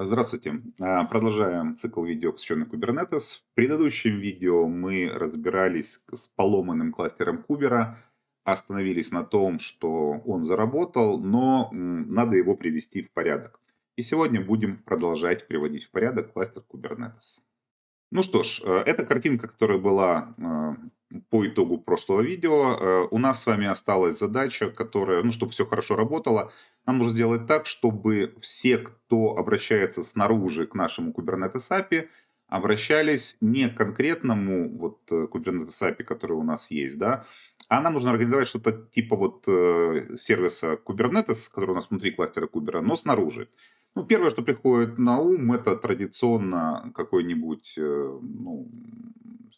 Здравствуйте. Продолжаем цикл видео, посвященный Kubernetes. В предыдущем видео мы разбирались с поломанным кластером Кубера, остановились на том, что он заработал, но надо его привести в порядок. И сегодня будем продолжать приводить в порядок кластер Kubernetes. Ну что ж, это картинка, которая была по итогу прошлого видео. У нас с вами осталась задача, которая, ну, чтобы все хорошо работало, нам нужно сделать так, чтобы все, кто обращается снаружи к нашему Kubernetes API, обращались не к конкретному вот Kubernetes API, который у нас есть, да, а нам нужно организовать что-то типа вот сервиса Kubernetes, который у нас внутри кластера Кубера, но снаружи. Ну, первое, что приходит на ум, это традиционно какой-нибудь ну,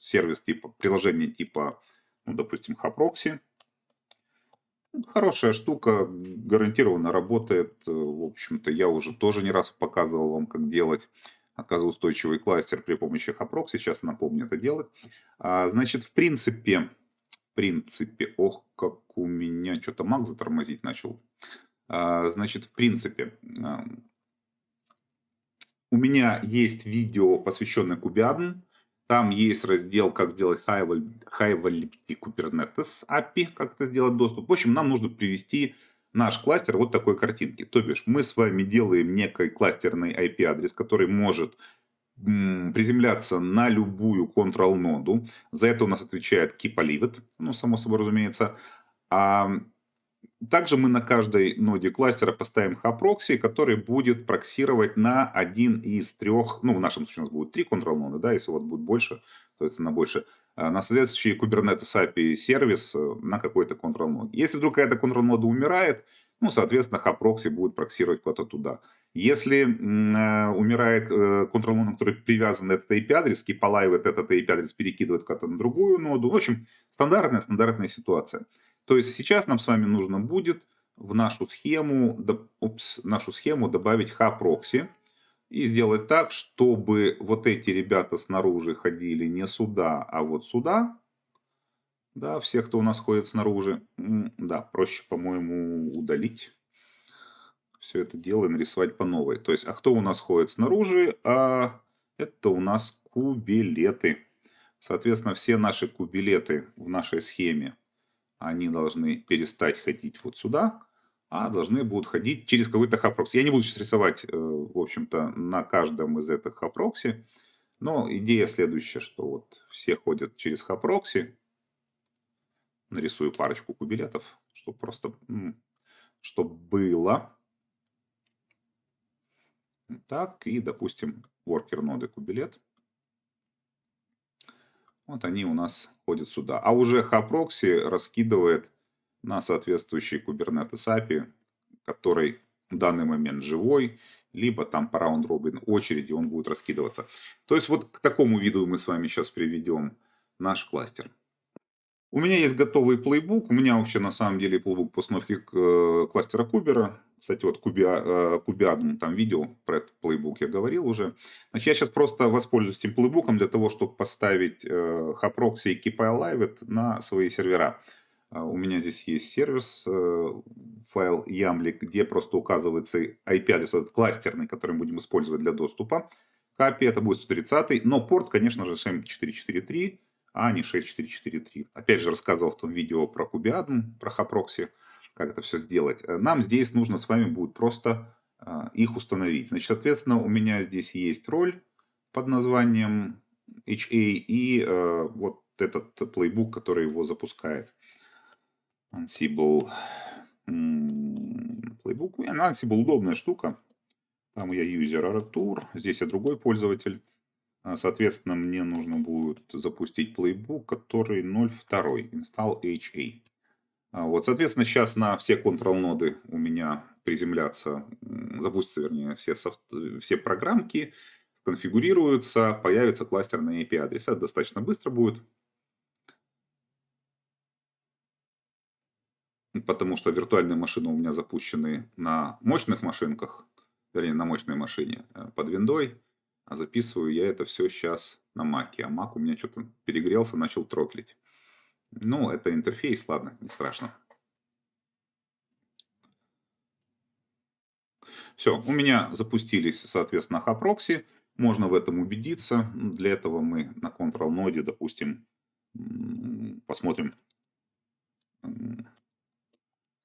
сервис типа, приложение типа, ну, допустим, Haproxy. Хорошая штука, гарантированно работает. В общем-то, я уже тоже не раз показывал вам, как делать отказоустойчивый кластер при помощи Haproxy. Сейчас напомню это делать. Значит, в принципе, ох, как у меня что-то Mac затормозить начал. Значит, в принципе, у меня есть видео, посвященное Kubiadn. Там есть раздел, как сделать High-Availability Kubernetes API, как это сделать доступ. В общем, нам нужно привести наш кластер вот такой картинки. То бишь, мы с вами делаем некий кластерный IP-адрес, который может приземляться на любую control-ноду. За это у нас отвечает KeePaLivet, ну, само собой разумеется. А также мы на каждой ноде кластера поставим Haproxy, который будет проксировать на один из трех, ну в нашем случае у нас будет 3 control-ноды, да, если у вас будет больше, то есть на больше, на следующий Kubernetes API сервис на какой-то control-ноде. Если вдруг эта control-нода умирает, ну, соответственно, Haproxy будет проксировать куда-то туда. Если умирает control-нода, который привязан на этот IP-адрес, KeePaLivet этот IP-адрес перекидывает куда-то на другую ноду. В общем, стандартная ситуация. То есть сейчас нам с вами нужно будет в нашу схему, нашу схему добавить Haproxy и сделать так, чтобы вот эти ребята снаружи ходили не сюда, а вот сюда. Да, все, кто у нас ходит снаружи. Да, проще, по-моему, удалить все это дело и нарисовать по новой. То есть, а кто у нас ходит снаружи? Это у нас кубилеты. Соответственно, все наши кубилеты в нашей схеме они должны перестать ходить вот сюда, а должны будут ходить через какой-то хапрокси. Я не буду сейчас рисовать, в общем-то, на каждом из этих хапрокси, но идея следующая, что вот все ходят через хапрокси. Нарисую парочку кубилетов, чтобы просто, чтобы было. Так, и, допустим, worker ноды кубилет. Вот они у нас ходят сюда. А уже Haproxy раскидывает на соответствующий Kubernetes API, который в данный момент живой, либо там по раунд-робин очереди он будет раскидываться. То есть вот к такому виду мы с вами сейчас приведем наш кластер. У меня есть готовый плейбук. У меня вообще на самом деле плейбук по установке кластера Кубера. Кстати, вот Kubiadn, там видео про этот плейбук я говорил уже. Значит, я сейчас просто воспользуюсь этим плейбуком для того, чтобы поставить Haproxy и KeePaLivet на свои сервера. У меня здесь есть сервис, файл YAML, где просто указывается IP-адрес, этот кластерный, который мы будем использовать для доступа к API. Это будет 130, но порт, конечно же, 7443, а не 6443. Опять же, рассказывал в том видео про Kubiadn, про Haproxy, как это все сделать. Нам здесь нужно с вами будет просто их установить. Значит, соответственно, у меня здесь есть роль под названием HA и вот этот плейбук, который его запускает. Ansible плейбук. Ansible удобная штука. Там я юзер Artur, здесь я другой пользователь. Соответственно, мне нужно будет запустить плейбук, который 0.2, install HA. Вот, соответственно, сейчас на все control-ноды у меня приземлятся, запустятся, вернее, все программки, конфигурируются, появится кластерный IP-адрес. Это достаточно быстро будет. Потому что виртуальные машины у меня запущены на мощных машинках, вернее, на мощной машине под виндой, а записываю я это все сейчас на Mac. А Mac у меня что-то перегрелся, начал тротлить. Ну, это интерфейс, ладно, не страшно. Все, у меня запустились, соответственно, HAProxy. Можно в этом убедиться. Для этого мы на Control-ноде, допустим, посмотрим.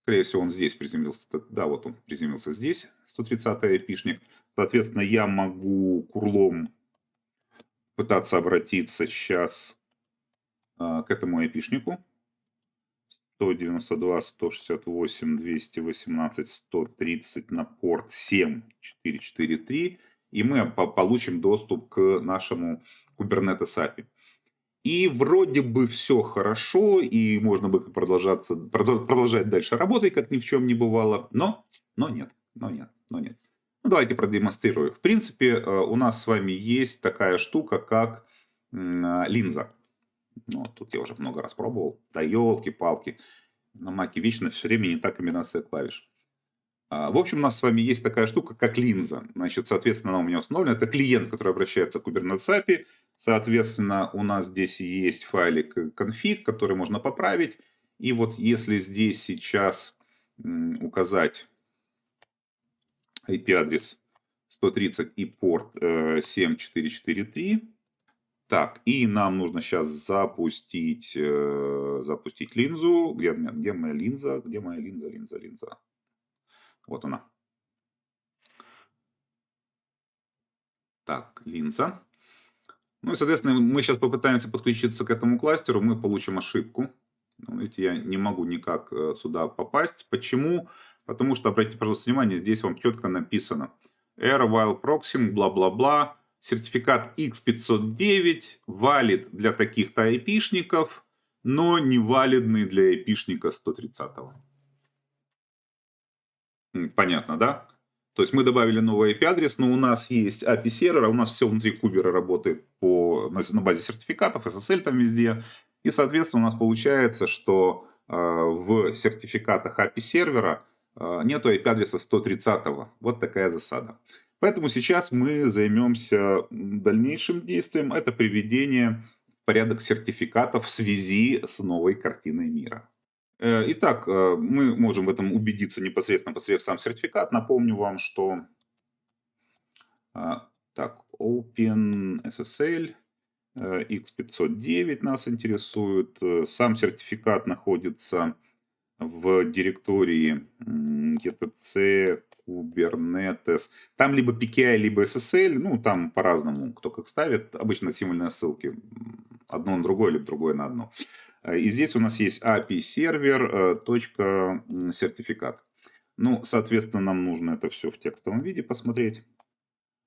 Скорее всего, он здесь приземлился. Да, вот он приземлился здесь, 130-й айпишник. Соответственно, я могу курлом пытаться обратиться сейчас к этому айпишнику. 192, 168, 218, 130 на порт 7443. И мы получим доступ к нашему Kubernetes API. И вроде бы все хорошо, и можно бы продолжать дальше работать, как ни в чем не бывало. Но нет. Ну, давайте продемонстрирую. В принципе, у нас с вами есть такая штука, как линза. Ну, тут я уже много раз пробовал. Да елки-палки. На маке вечно все время не та комбинация клавиш. В общем, у нас с вами есть такая штука, как линза. Значит, соответственно, она у меня установлена. Это клиент, который обращается к Kubernetes API. Соответственно, у нас здесь есть файлик config, который можно поправить. И вот если здесь сейчас указать IP-адрес 130 и порт 7443. Так, и нам нужно сейчас запустить линзу. Где моя линза? Где моя линза? Вот она. Так, линза. Ну и, соответственно, мы сейчас попытаемся подключиться к этому кластеру, мы получим ошибку. Видите, я не могу никак сюда попасть. Почему? Потому что, обратите, пожалуйста, внимание, здесь вам четко написано error while proxying, бла-бла-бла. Сертификат X509 валид для таких-то айпишников, но не валидный для айпишника 130. Понятно, да? То есть мы добавили новый IP-адрес, но у нас есть API сервер, у нас все внутри кубера работает на базе сертификатов, SSL там везде. И, соответственно, у нас получается, что в сертификатах API сервера нету IP-адреса 130. Вот такая засада. Поэтому сейчас мы займемся дальнейшим действием. Это приведение в порядок сертификатов в связи с новой картиной мира. Итак, мы можем в этом убедиться непосредственно, посмотрев сам сертификат. Напомню вам, что так, OpenSSL X509 нас интересует. Сам сертификат находится в директории etc Kubernetes. Там либо PKI, либо SSL. Ну, там по-разному, кто как ставит. Обычно символьные ссылки. Одно на другое, либо другое на одно. И здесь у нас есть API сервер, точка, сертификат. Ну, соответственно, нам нужно это все в текстовом виде посмотреть.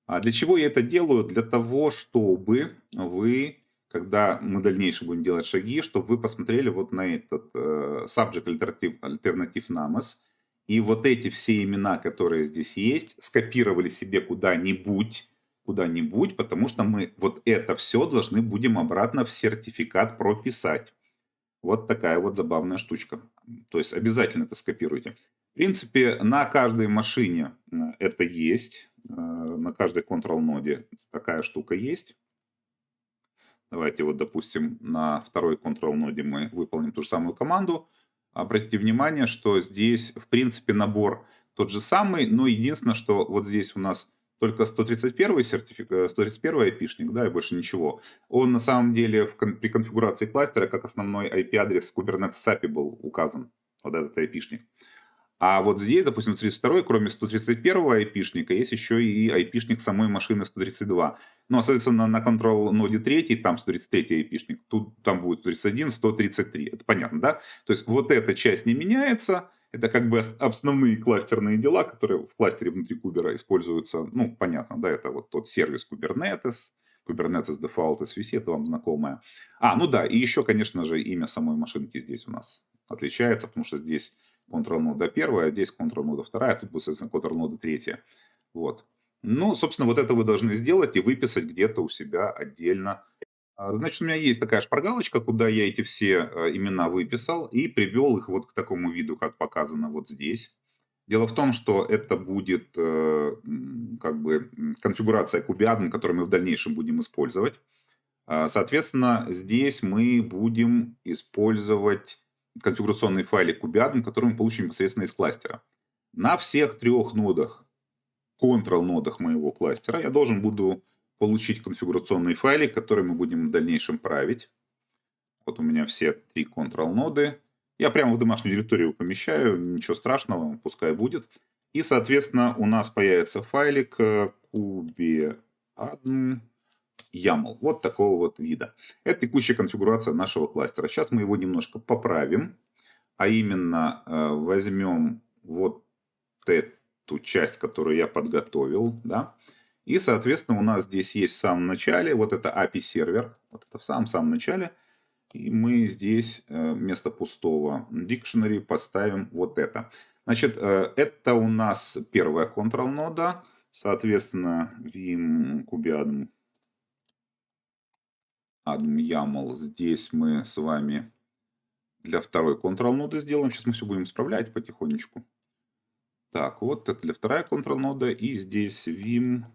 А для чего я это делаю? Для того, чтобы вы, когда мы дальнейшие будем делать шаги, чтобы вы посмотрели вот на этот subject alternative names, и вот эти все имена, которые здесь есть, скопировали себе куда-нибудь, потому что мы вот это все должны будем обратно в сертификат прописать. Вот такая вот забавная штучка. То есть обязательно это скопируйте. В принципе, на каждой машине это есть. На каждой Control-ноде такая штука есть. Давайте вот, допустим, на второй Control-ноде мы выполним ту же самую команду. Обратите внимание, что здесь, в принципе, набор тот же самый, но единственное, что вот здесь у нас только 131 сертификат, 131 айпишник, да, и больше ничего. Он на самом деле при конфигурации кластера как основной IP-адрес Kubernetes API был указан, вот этот айпишник. А вот здесь, допустим, 32, кроме 131 айпишника, есть еще и айпишник самой машины 132. Ну, а, соответственно, на Control-ноде 3, там 133 айпишник, там будет 131, 133. Это понятно, да? То есть вот эта часть не меняется. Это как бы основные кластерные дела, которые в кластере внутри Кубера используются. Ну, понятно, да, это вот тот сервис Kubernetes, Kubernetes Default SVC, это вам знакомое. Ну да, и еще, конечно же, имя самой машинки здесь у нас отличается, потому что здесь Control-нода 1, а здесь Control-нода 2, а тут будет, соответственно, Control-нода 3. Вот. Ну, собственно, вот это вы должны сделать и выписать где-то у себя отдельно. Значит, у меня есть такая шпаргалочка, куда я эти все имена выписал и привел их вот к такому виду, как показано вот здесь. Дело в том, что это будет как бы конфигурация Kubeadmin, которую мы в дальнейшем будем использовать. Соответственно, здесь мы будем использовать конфигурационный файлик Kubeadmin, который мы получим непосредственно из кластера. На всех трех нодах control-нодах моего кластера я должен буду получить конфигурационный файлик, который мы будем в дальнейшем править. Вот у меня все 3 control-ноды. Я прямо в домашнюю директорию помещаю, ничего страшного, пускай будет. И, соответственно, у нас появится файлик kubeadm YAML. Вот такого вот вида. Это текущая конфигурация нашего кластера. Сейчас мы его немножко поправим. А именно возьмем вот эту часть, которую я подготовил. Да? И, соответственно, у нас здесь есть в самом начале, вот это API-сервер. Вот это в самом начале. И мы здесь вместо пустого dictionary поставим вот это. Значит, это у нас первая control-нода. Соответственно, vim kubeadm YAML. Здесь мы с вами для второй control-ноды сделаем. Сейчас мы все будем исправлять потихонечку. Так, вот это для второй control-нода. И здесь vim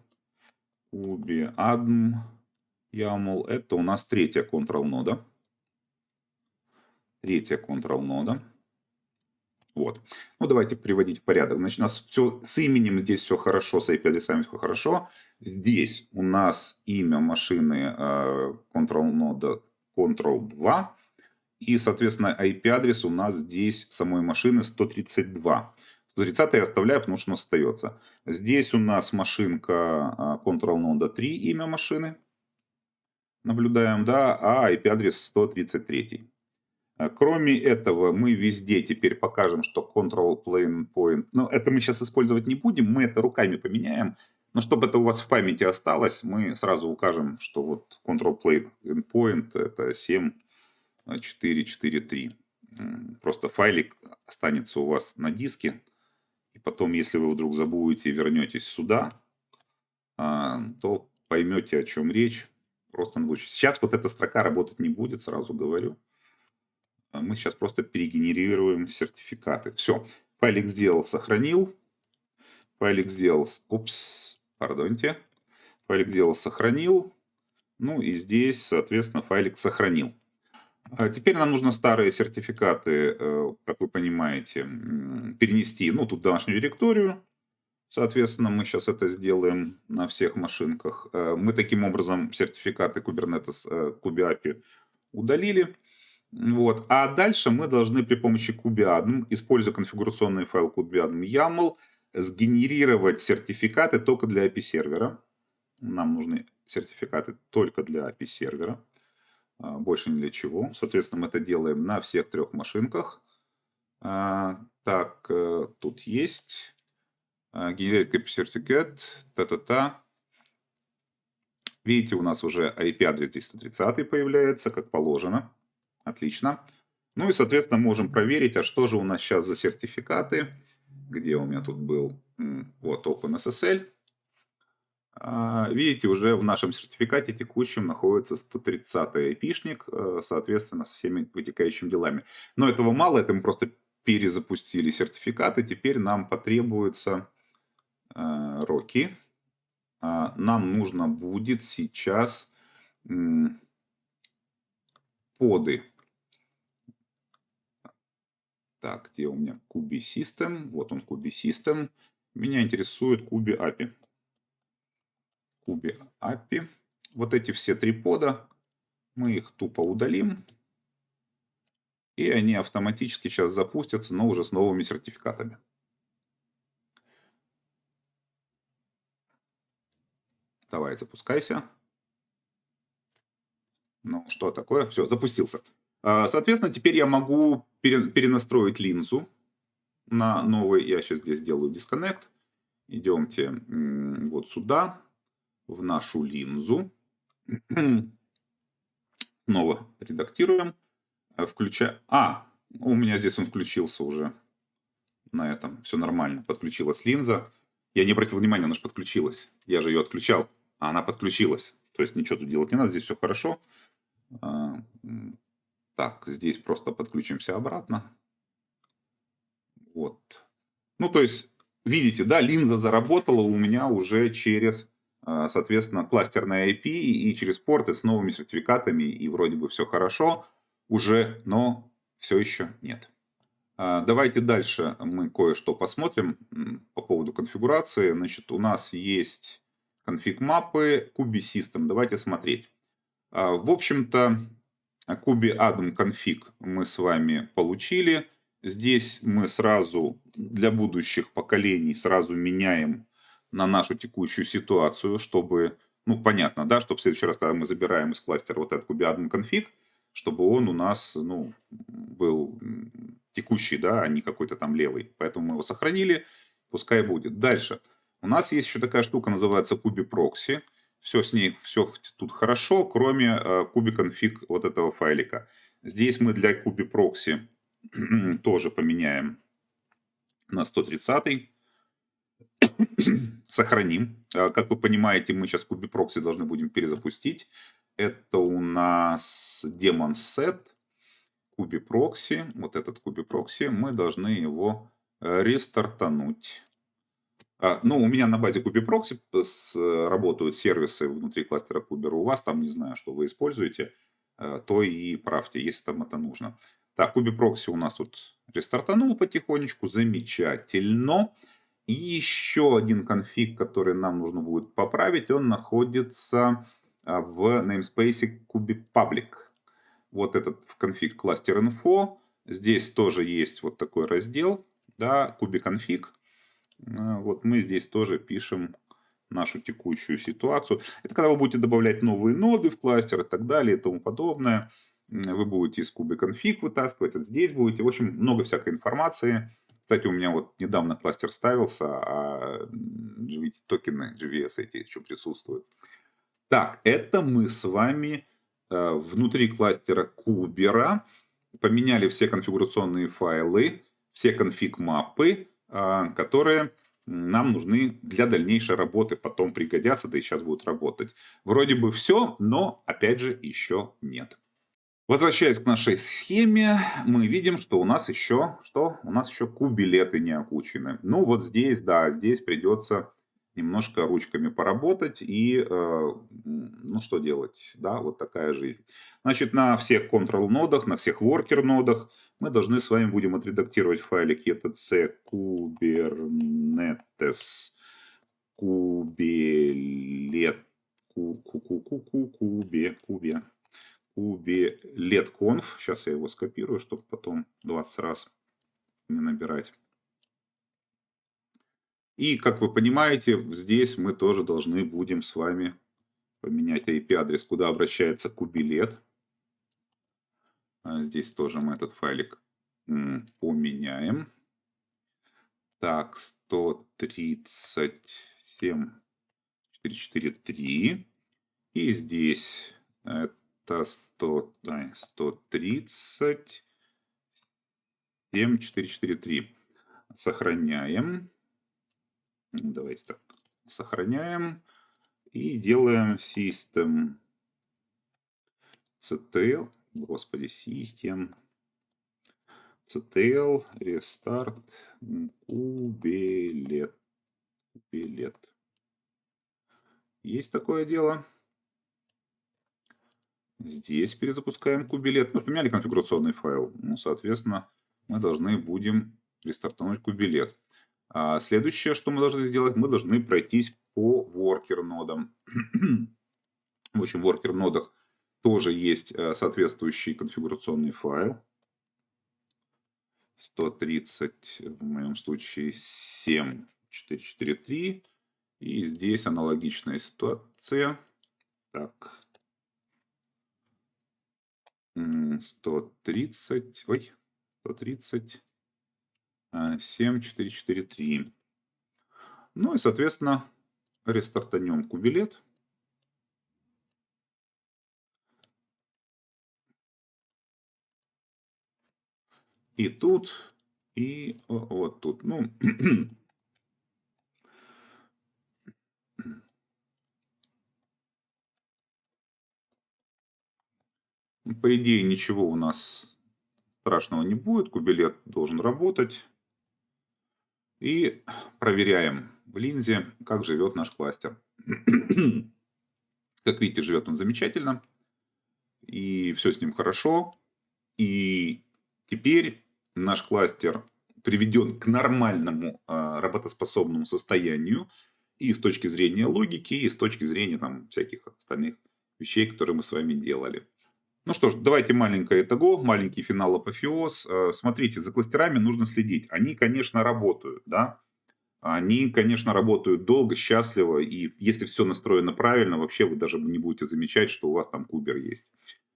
kubeadm YAML. Это у нас третья control-нода. Третья control-нода. Вот. Ну, давайте приводить в порядок. Значит, у нас все с именем здесь все хорошо, с IP-адресами все хорошо. Здесь у нас имя машины control-нода control2. И, соответственно, IP-адрес у нас здесь самой машины 132. 130 я оставляю, потому что он остается. Здесь у нас машинка control-нода 3, имя машины. Наблюдаем, да, а IP-адрес 133. Кроме этого, мы везде теперь покажем, что control plane point. Но это мы сейчас использовать не будем, мы это руками поменяем. Но чтобы это у вас в памяти осталось, мы сразу укажем, что вот control plane point это 7.4.4.3. Просто файлик останется у вас на диске. И потом, если вы вдруг забудете и вернетесь сюда, то поймете, о чем речь. Просто сейчас вот эта строка работать не будет, сразу говорю. Мы сейчас просто перегенерируем сертификаты. Все. Файлик сделал, сохранил. Файлик сделал... пардоньте. Файлик сделал, сохранил. Ну и здесь, соответственно, файлик сохранил. Теперь нам нужно старые сертификаты, как вы понимаете, перенести, ну, тут в домашнюю директорию. Соответственно, мы сейчас это сделаем на всех машинках. Мы таким образом сертификаты Kubernetes kubeapi удалили. Вот. А дальше мы должны при помощи kubeadm, используя конфигурационный файл kubeadm YAML, сгенерировать сертификаты только для API-сервера. Нам нужны сертификаты только для API-сервера. Больше ни для чего. Соответственно, мы это делаем на всех 3 машинках. Так, тут есть Generate API Certificate. Та-та-та. Видите, у нас уже IP-адрес здесь 130 появляется, как положено. Отлично. Ну и, соответственно, можем проверить, а что же у нас сейчас за сертификаты. Где у меня тут был? Вот, OpenSSL. Видите, уже в нашем сертификате текущем находится 130-й IP-шник, соответственно, со всеми вытекающими делами. Но этого мало, это мы просто перезапустили сертификаты. Теперь нам потребуется ROCI. Нам нужно будет сейчас поды. Так, где у меня kubesystem? Вот он, kubesystem. Меня интересует kubeapi. kubeapi. Вот эти все 3 пода, мы их тупо удалим. И они автоматически сейчас запустятся, но уже с новыми сертификатами. Давай, запускайся. Ну, что такое? Все, запустился. Соответственно, теперь я могу перенастроить линзу на новый. Я сейчас здесь сделаю disconnect. Идемте вот сюда, в нашу линзу. Снова редактируем. Включаем. У меня здесь он включился уже. На этом все нормально. Подключилась линза. Я не обратил внимания, она же подключилась. Я же ее отключал, а она подключилась. То есть ничего тут делать не надо, здесь все хорошо. Так, здесь просто подключимся обратно. Вот. Ну, то есть, видите, да, линза заработала у меня уже через, соответственно, кластерное IP и через порты с новыми сертификатами. И вроде бы все хорошо уже, но все еще нет. Давайте дальше мы кое-что посмотрим по поводу конфигурации. Значит, у нас есть конфиг мапы, Kubi System. Давайте смотреть. В общем-то, Kubi Admin конфиг мы с вами получили. Здесь мы сразу для будущих поколений сразу меняем на нашу текущую ситуацию, чтобы, ну, понятно, да, чтобы в следующий раз, когда мы забираем из кластера вот этот Kubi Admin конфиг, чтобы он у нас, ну, был текущий, да, а не какой-то там левый. Поэтому мы его сохранили, пускай будет. Дальше. У нас есть еще такая штука, называется Kubi Proxy. Все с ней, все тут хорошо, кроме Kubi config вот этого файлика. Здесь мы для Kubi Proxy тоже поменяем на 130. Сохраним. Как вы понимаете, мы сейчас Kubi Proxy должны будем перезапустить. Это у нас daemon set, Kubi Proxy. Вот этот Kubi Proxy. Мы должны его рестартануть. Ну, у меня на базе Kubi Proxy работают сервисы внутри кластера Kuber. У вас там, не знаю, что вы используете, то и правьте, если там это нужно. Так, Kubi Proxy у нас тут рестартанул потихонечку. Замечательно. И еще один конфиг, который нам нужно будет поправить, он находится в namespace Kubi Public. Вот этот конфиг cluster info. Здесь тоже есть вот такой раздел, да, Kubi config. Вот мы здесь тоже пишем нашу текущую ситуацию. Это когда вы будете добавлять новые ноды в кластер и так далее и тому подобное. Вы будете из Kubi config вытаскивать, вот здесь будете. В общем, много всякой информации. Кстати, у меня вот недавно кластер ставился, а GVT токены, GVS эти еще присутствуют. Так, это мы с вами внутри кластера Кубера поменяли все конфигурационные файлы, все конфиг-мапы, которые нам нужны для дальнейшей работы, потом пригодятся, да и сейчас будут работать. Вроде бы все, но опять же еще нет. Возвращаясь к нашей схеме, мы видим, что у нас еще, кубилеты не окучены. Ну вот здесь, да, здесь придется немножко ручками поработать и, ну что делать, да, вот такая жизнь. Значит, на всех control-нодах, на всех worker-нодах мы должны с вами будем отредактировать файлик etc kubernetes kubelet kube kubelet.conf. Сейчас я его скопирую, чтобы потом 20 раз не набирать. И, как вы понимаете, здесь мы тоже должны будем с вами поменять IP-адрес, куда обращается кубилет. Здесь тоже мы этот файлик поменяем. Так, 137.443. И здесь это 130.7.443. Сохраняем. Давайте так. Сохраняем. И делаем system ctl. Господи, system ctl restart kubelet. Есть такое дело. Здесь перезапускаем кубилет. Мы поменяли конфигурационный файл. Ну, соответственно, мы должны будем рестартануть кубилет. А следующее, что мы должны сделать, мы должны пройтись по worker нодам. В общем, в worker нодах тоже есть соответствующий конфигурационный файл. 130, в моем случае, 7.443. И здесь аналогичная ситуация. Так. 130, 7.443. Ну и, соответственно, рестартанем кубилет. И тут, и вот тут. Ну, по идее, ничего у нас страшного не будет. Кубилет должен работать. И проверяем в линзе, как живет наш кластер. Как видите, живет он замечательно. И все с ним хорошо. И теперь наш кластер приведен к нормальному работоспособному состоянию и с точки зрения логики, и с точки зрения там, всяких остальных вещей, которые мы с вами делали. Ну что ж, давайте маленькое итого, маленький финал апофеоз. Смотрите, за кластерами нужно следить. Они, конечно, работают, да. Они, конечно, работают долго, счастливо, и если все настроено правильно, вообще вы даже не будете замечать, что у вас там кубер есть.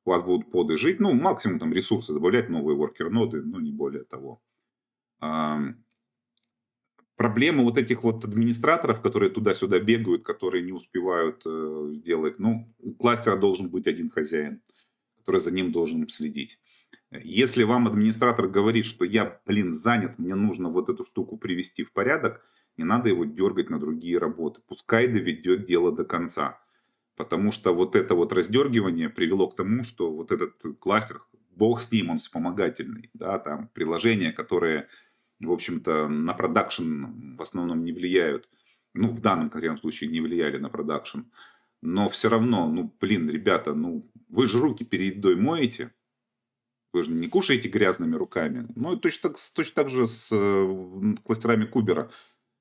У вас будут поды жить, ну, максимум там ресурсы добавлять, новые воркер-ноды, ну, не более того. Проблема вот этих вот администраторов, которые туда-сюда бегают, которые не успевают делать, ну, у кластера должен быть один хозяин, который за ним должен следить. Если вам администратор говорит, что я, блин, занят, мне нужно вот эту штуку привести в порядок, не надо его дергать на другие работы. Пускай доведет дело до конца. Потому что вот это вот раздергивание привело к тому, что вот этот кластер, бог с ним, он вспомогательный. Да, там приложения, которые, в общем-то, на продакшн в основном не влияют. Ну, в данном конкретном случае не влияли на продакшн. Но все равно, ну, блин, ребята, ну, вы же руки перед едой моете. Вы же не кушаете грязными руками. Ну, и точно так же с кластерами Кубера.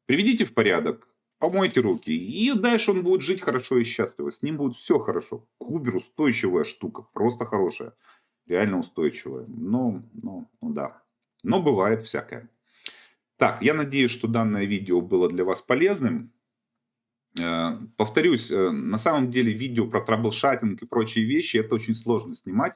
Приведите в порядок, помойте руки, и дальше он будет жить хорошо и счастливо. С ним будет все хорошо. Кубер устойчивая штука, просто хорошая. Реально устойчивая. Ну да. Но бывает всякое. Так, я надеюсь, что данное видео было для вас полезным. Повторюсь, на самом деле видео про траблшатинг и прочие вещи это очень сложно снимать,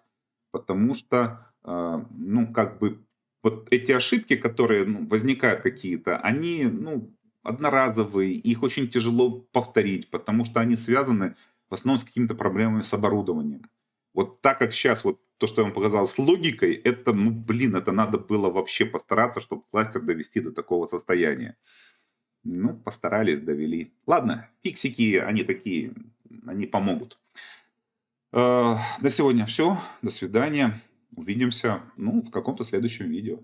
потому что, ну, как бы, вот эти ошибки, которые возникают какие-то, они, ну, одноразовые, их очень тяжело повторить, потому что они связаны в основном с какими-то проблемами с оборудованием. Вот так как сейчас вот то, что я вам показал с логикой, это, ну, блин, это надо было вообще постараться, чтобы кластер довести до такого состояния. Ну, постарались, довели. Ладно, фиксики, они такие, они помогут. На сегодня все. До свидания. Увидимся, ну, в каком-то следующем видео.